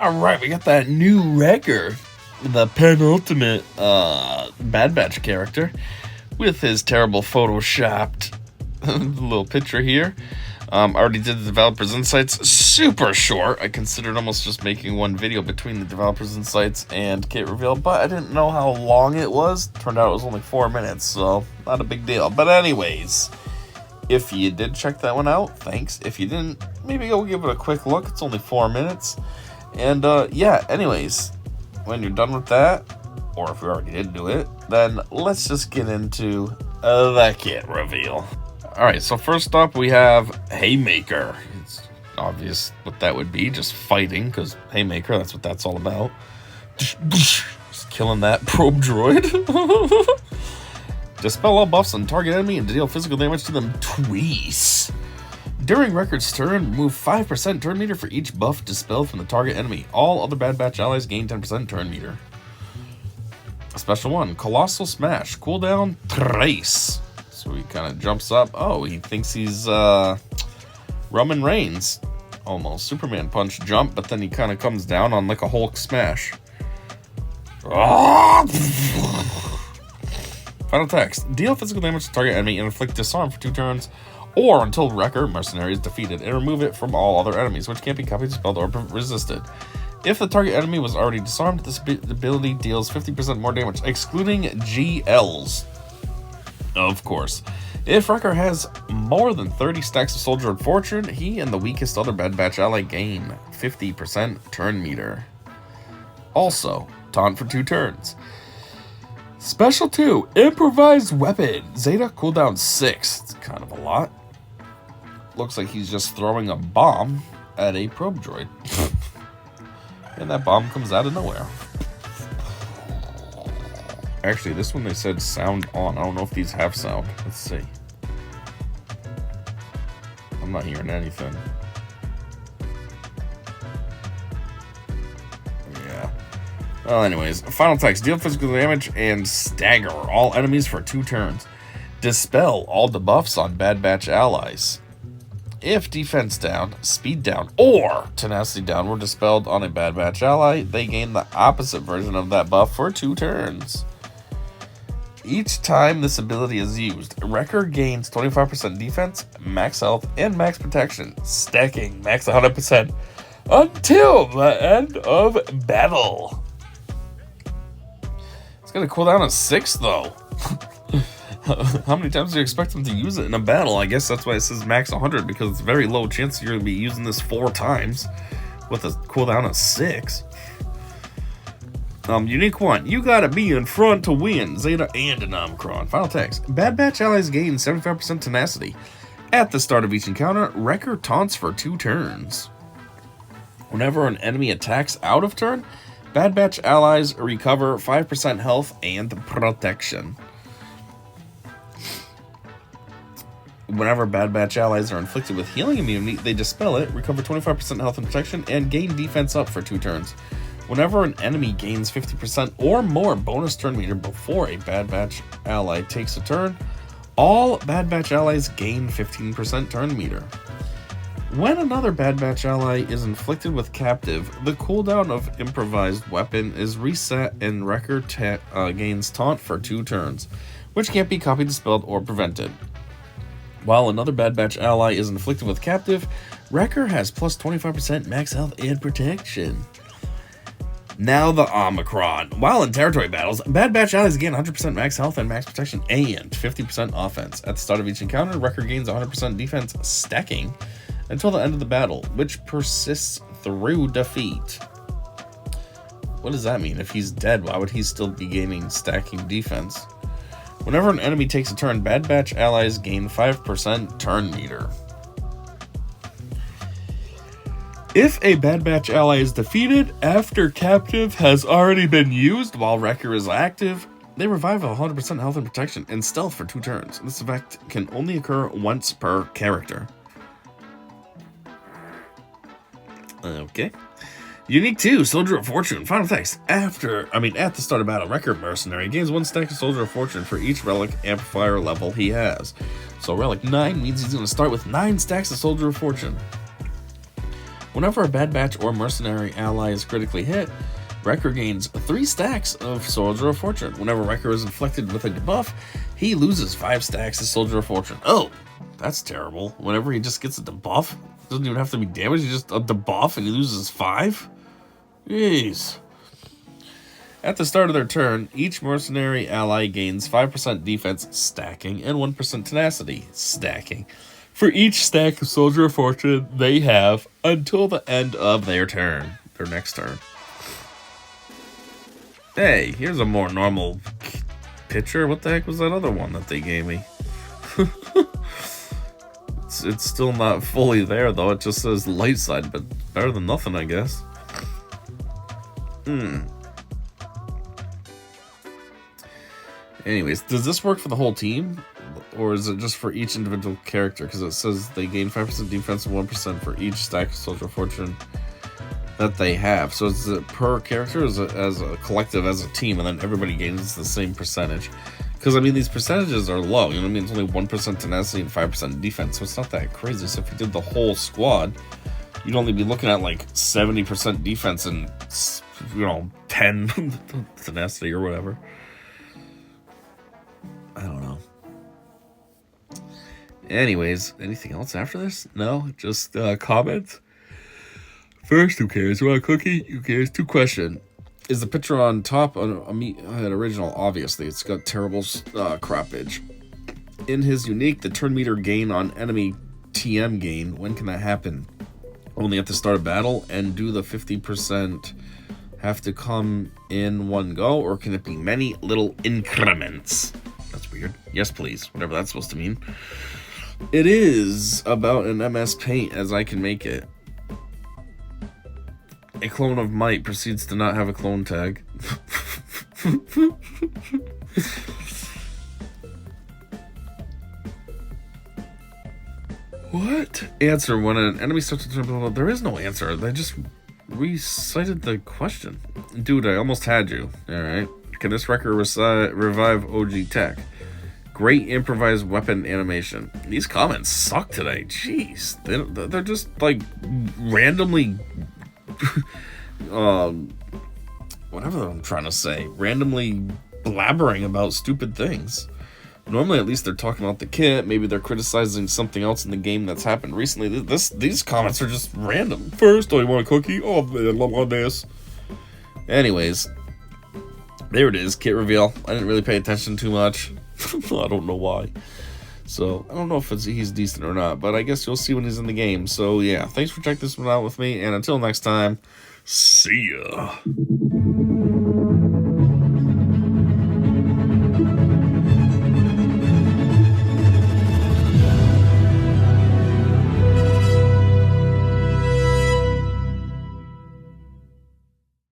Alright, we got that new record. The penultimate Bad Batch character. With his terrible photoshopped little picture here. Already did the developers' insights. Super short. I considered almost just making one video between the developers' insights and kit reveal, but I didn't know how long it was. Turned out it was only 4 minutes, so not a big deal. But anyways, if you did check that one out, thanks. If you didn't, maybe go give it a quick look. It's only 4 minutes. And yeah, anyways, when you're done with that, or if you already did do it, then let's just get into the kit reveal. Alright, so first up we have Haymaker. It's obvious what that would be, just fighting, because Haymaker, that's what that's all about. Just killing that probe droid. Dispel all buffs on target enemy and deal physical damage to them twice. During Record's turn, remove 5% turn meter for each buff dispelled from the target enemy. All other Bad Batch allies gain 10% turn meter. Special 1, Colossal Smash. Cooldown, Trace. So he kind of jumps up. Oh, he thinks he's Roman Reigns. Almost. Superman punch jump, but then he kind of comes down on like a Hulk smash. Final text. Deal physical damage to target enemy and inflict disarm for 2 turns, or until Wrecker Mercenary is defeated, and remove it from all other enemies, which can't be copied, dispelled, or resisted. If the target enemy was already disarmed, this ability deals 50% more damage, excluding GLs. Of course. If Wrecker has more than 30 stacks of Soldier of Fortune, he and the weakest other Bad Batch ally gain 50% turn meter. Also, taunt for 2 turns. Special 2, Improvised Weapon. Zeta cooldown 6. It's kind of a lot. Looks like he's just throwing a bomb at a probe droid. And that bomb comes out of nowhere. Actually, this one they said sound on. I don't know if these have sound. Let's see. I'm not hearing anything. Yeah. Well, anyways. Final text. Deal physical damage and stagger all enemies for 2 turns. Dispel all debuffs on Bad Batch allies. If defense down, speed down, or tenacity down were dispelled on a Bad Batch ally, they gain the opposite version of that buff for 2 turns. Each time this ability is used, Wrecker gains 25% defense, max health, and max protection, stacking max 100% until the end of battle. It's gonna cool down on 6 though. How many times do you expect them to use it in a battle? I guess that's why it says max 100, because it's very low chance you're gonna be using this 4 times with a cooldown of 6. Unique 1. You gotta be in front to win. Zeta and an Omicron. Final text. Bad Batch allies gain 75% tenacity. At the start of each encounter, Wrecker taunts for 2 turns. Whenever an enemy attacks out of turn, Bad Batch allies recover 5% health and protection. Whenever Bad Batch allies are inflicted with healing immunity, they dispel it, recover 25% health and protection, and gain defense up for 2 turns. Whenever an enemy gains 50% or more bonus turn meter before a Bad Batch ally takes a turn, all Bad Batch allies gain 15% turn meter. When another Bad Batch ally is inflicted with captive, the cooldown of Improvised Weapon is reset and Wrecker gains taunt for 2 turns, which can't be copied, dispelled, or prevented. While another Bad Batch ally is inflicted with captive, Wrecker has plus 25% max health and protection. Now the Omicron. While in territory battles, Bad Batch allies gain 100% max health and max protection and 50% offense. At the start of each encounter, Wrecker gains 100% defense stacking until the end of the battle, which persists through defeat. What does that mean? If he's dead, why would he still be gaining stacking defense? Whenever an enemy takes a turn, Bad Batch allies gain 5% turn meter. If a Bad Batch ally is defeated after captive has already been used while Wrecker is active, they revive 100% health and protection and stealth for 2 turns. This effect can only occur once per character. Okay. Unique 2, Soldier of Fortune. Final text. At the start of battle, Wrecker Mercenary gains 1 stack of Soldier of Fortune for each relic amplifier level he has. So relic 9 means he's going to start with 9 stacks of Soldier of Fortune. Whenever a Bad Batch or Mercenary ally is critically hit, Wrecker gains 3 stacks of Soldier of Fortune. Whenever Wrecker is inflicted with a debuff, he loses 5 stacks of Soldier of Fortune. Oh, that's terrible. Whenever he just gets a debuff, doesn't even have to be damaged, he just a debuff and he loses 5? Jeez. At the start of their turn, each Mercenary ally gains 5% defense stacking and 1% tenacity stacking for each stack of Soldier of Fortune they have until the end of their turn, their next turn. Hey, here's a more normal picture. What the heck was that other one that they gave me? It's still not fully there, though. It just says light side, but better than nothing, I guess. Anyways, does this work for the whole team? Or is it just for each individual character? Because it says they gain 5% defense and 1% for each stack of Soldier of Fortune that they have. So is it per character, or is it as a collective, as a team, and then everybody gains the same percentage? Because, I mean, these percentages are low. You know what I mean? It's only 1% tenacity and 5% defense, so it's not that crazy. So if you did the whole squad, you'd only be looking at, like, 70% defense and, 10 tenacity or whatever. I don't know. Anyways, anything else after this? No? Just comments? First, who cares? You want a cookie? Who cares? 2 questions. Is the picture on top an original? Obviously, it's got terrible croppage. In his unique, the turn meter gain on enemy TM gain, when can that happen? Only at the start of battle? And do the 50% have to come in one go, or can it be many little increments? That's weird. Yes, please. Whatever that's supposed to mean. It is about an MS Paint as I can make it. A clone of Might proceeds to not have a clone tag. What? Answer. When an enemy starts to turn, there is no answer. They just recited the question. Dude, I almost had you. Alright. Can this record revive OG tech? Great improvised weapon animation. These comments suck today. Jeez. They're just, like, randomly... whatever I'm trying to say, randomly blabbering about stupid things. Normally, at least they're talking about the kit. Maybe they're criticizing something else in the game that's happened recently. These comments are just random. First, oh, you want a cookie? Oh, I love this. Anyways, there it is, kit reveal. I didn't really pay attention too much. I don't know why. So, I don't know if he's decent or not, but I guess you'll see when he's in the game. So, yeah, thanks for checking this one out with me, and until next time, see ya.